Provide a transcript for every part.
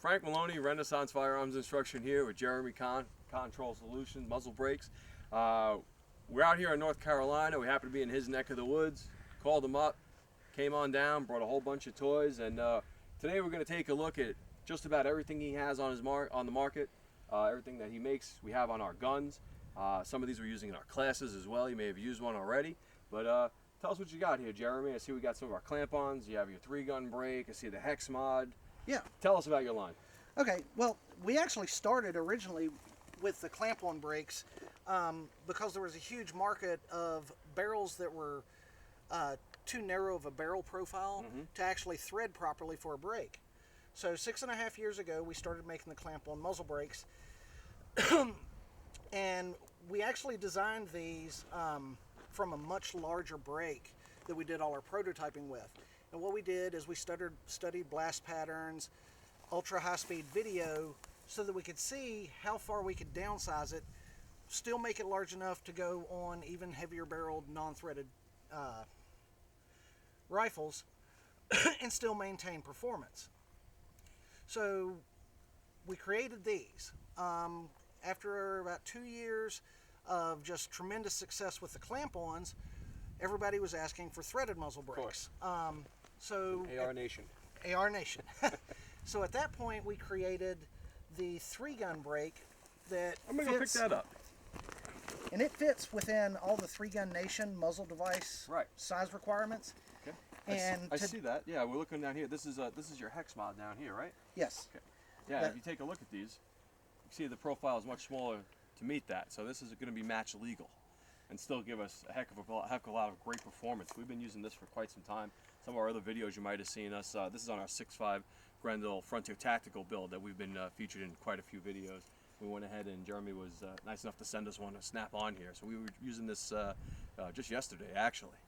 Frank Melloni, Renaissance Firearms Instruction here with Jeremy Kahn, Kahntrol Muzzle Brakes. We're out here in North Carolina. We happen to be in his neck of the woods. Called him up, came on down, brought a whole bunch of toys, and today we're going to take a look at just about everything he has on the market, everything that he makes. We have on our guns. Some of these we're using in our classes as well. You may have used one already, but tell us what you got here, Jeremy. I see we got some of our clamp-ons. You have your 3-gun brake. I see the hex mod. Yeah. Tell us about your line. Okay, well, we actually started originally with the clamp-on brakes because there was a huge market of barrels that were too narrow of a barrel profile to actually thread properly for a brake. So 6.5 years ago, we started making the clamp-on muzzle brakes, and we actually designed these from a much larger brake that we did all our prototyping with. And what we did is we studied blast patterns, ultra high-speed video, so that we could see how far we could downsize it, still make it large enough to go on even heavier barreled, non-threaded rifles, and still maintain performance. So we created these. After about 2 years of just tremendous success with the clamp-ons, everybody was asking for threaded muzzle brakes. So AR Nation. AR Nation. So at that point, we created the 3-gun brake that I'm going to go pick that up. And it fits within all the 3-gun Nation muzzle device size requirements. Okay. And I see that. Yeah, we're looking down here. This is your hex mod down here, right? Yes. Okay. Yeah, if you take a look at these, you see the profile is much smaller to meet that. So this is going to be match legal and still give us a heck of a lot of great performance. We've been using this for quite some time. Some of our other videos you might have seen us. This is on our 6.5 Grendel Frontier Tactical build that we've been featured in quite a few videos. We went ahead and Jeremy was nice enough to send us one to snap on here. So we were using this just yesterday, actually.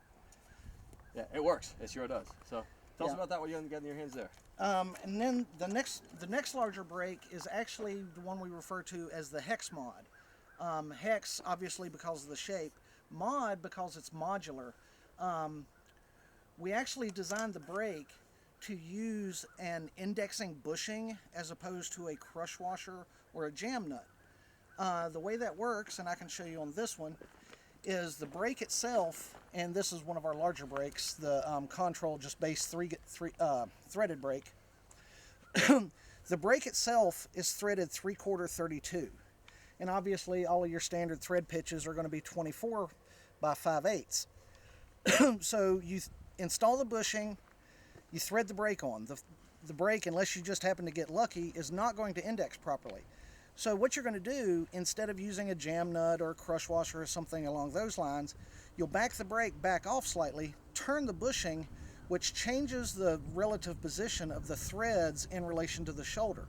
Yeah, it works. It sure does. So tell us about that, what you got in your hands there. And then the next larger brake is actually the one we refer to as the hex mod. Hex, obviously, because of the shape. Mod, because it's modular. We actually designed the brake to use an indexing bushing as opposed to a crush washer or a jam nut. The way that works, and I can show you on this one, is the brake itself, and this is one of our larger brakes, the Kahntrol just base threaded brake. The brake itself is threaded 3/4 32. And obviously all of your standard thread pitches are going to be 24 by 5/8. So you install the bushing, you thread the brake on. The brake, unless you just happen to get lucky, is not going to index properly. So what you're going to do, instead of using a jam nut or a crush washer or something along those lines, you'll back the brake back off slightly, turn the bushing, which changes the relative position of the threads in relation to the shoulder.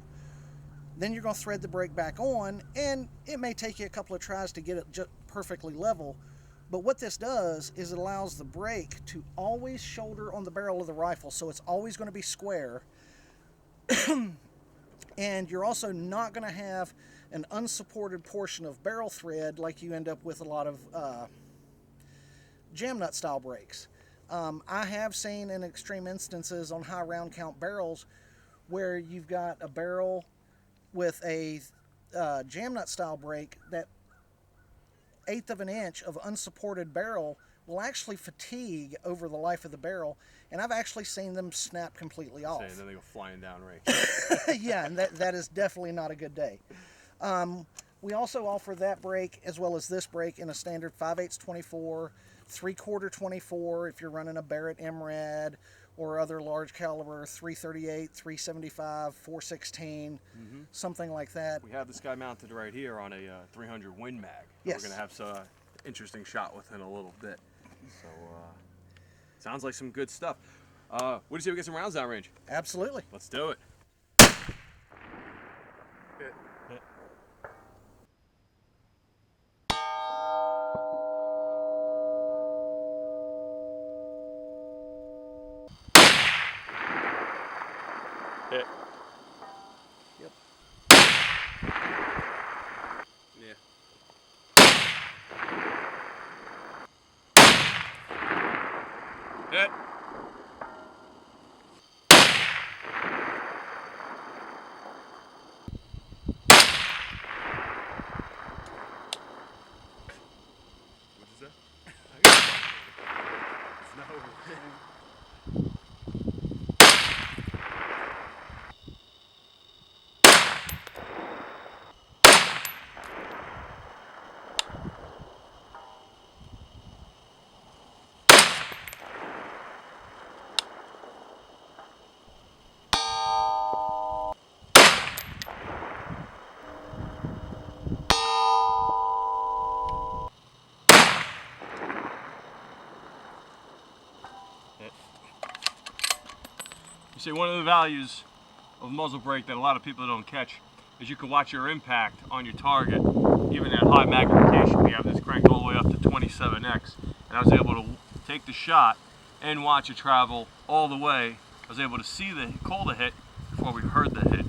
Then you're going to thread the brake back on, and it may take you a couple of tries to get it just perfectly level. But what this does is it allows the brake to always shoulder on the barrel of the rifle, so it's always going to be square. And you're also not going to have an unsupported portion of barrel thread like you end up with a lot of jam nut style brakes. I have seen in extreme instances on high round count barrels where you've got a barrel with a jam nut style brake, that 1/8 of an inch of unsupported barrel will actually fatigue over the life of the barrel, and I've actually seen them snap completely off. And then they go flying down range. Yeah, and that is definitely not a good day. We also offer that brake as well as this brake in a standard 5/8 24, 3/4 24 if you're running a Barrett MRAD or other large caliber 338, 375, 416, something like that. We have this guy mounted right here on a 300 Win Mag. Yes. We're going to have some interesting shot with in a little bit. So, sounds like some good stuff. What do you say we get some rounds down range? Absolutely. Let's do it. Hit. Yep. Yeah. Hit. See, one of the values of a muzzle brake that a lot of people don't catch is you can watch your impact on your target, even at high magnification. We have this cranked all the way up to 27x, and I was able to take the shot and watch it travel all the way. I was able to see call the hit before we heard the hit.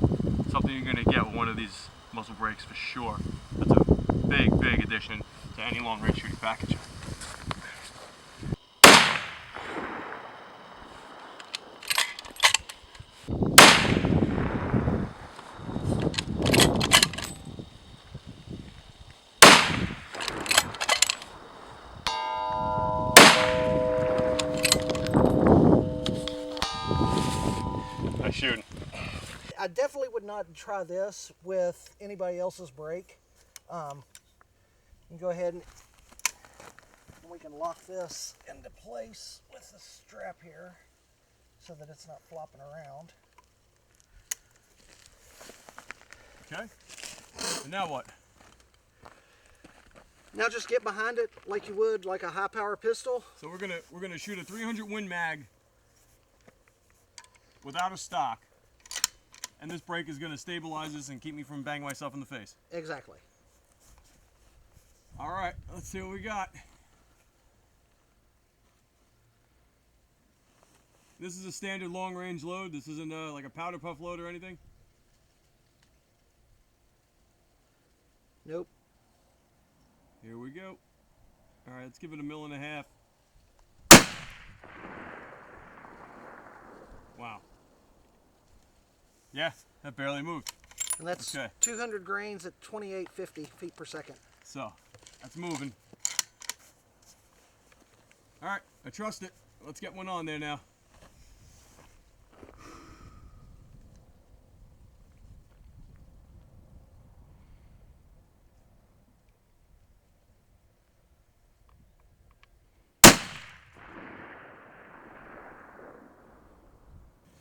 Something you're going to get with one of these muzzle brakes for sure. That's a big, big addition to any long range shooting package. Nice shooting. I definitely would not try this with anybody else's brake. You can go ahead and we can lock this into place with the strap here so that it's not flopping around. Okay. And now what? Now just get behind it like you would like a high power pistol. So we're gonna shoot a 300 Win Mag without a stock, and this brake is gonna stabilize this and keep me from banging myself in the face. Exactly. All right, let's see what we got. This is a standard long range load. This isn't like a powder puff load or anything. Nope. Here we go. All right, let's give it 1.5 mils. Wow. Yeah, that barely moved. And that's okay. 200 grains at 2850 feet per second. So, that's moving. All right, I trust it. Let's get one on there now.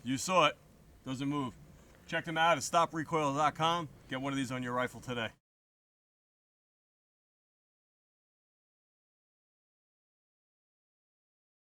You saw it. Doesn't move. Check them out at stoprecoil.com. Get one of these on your rifle today.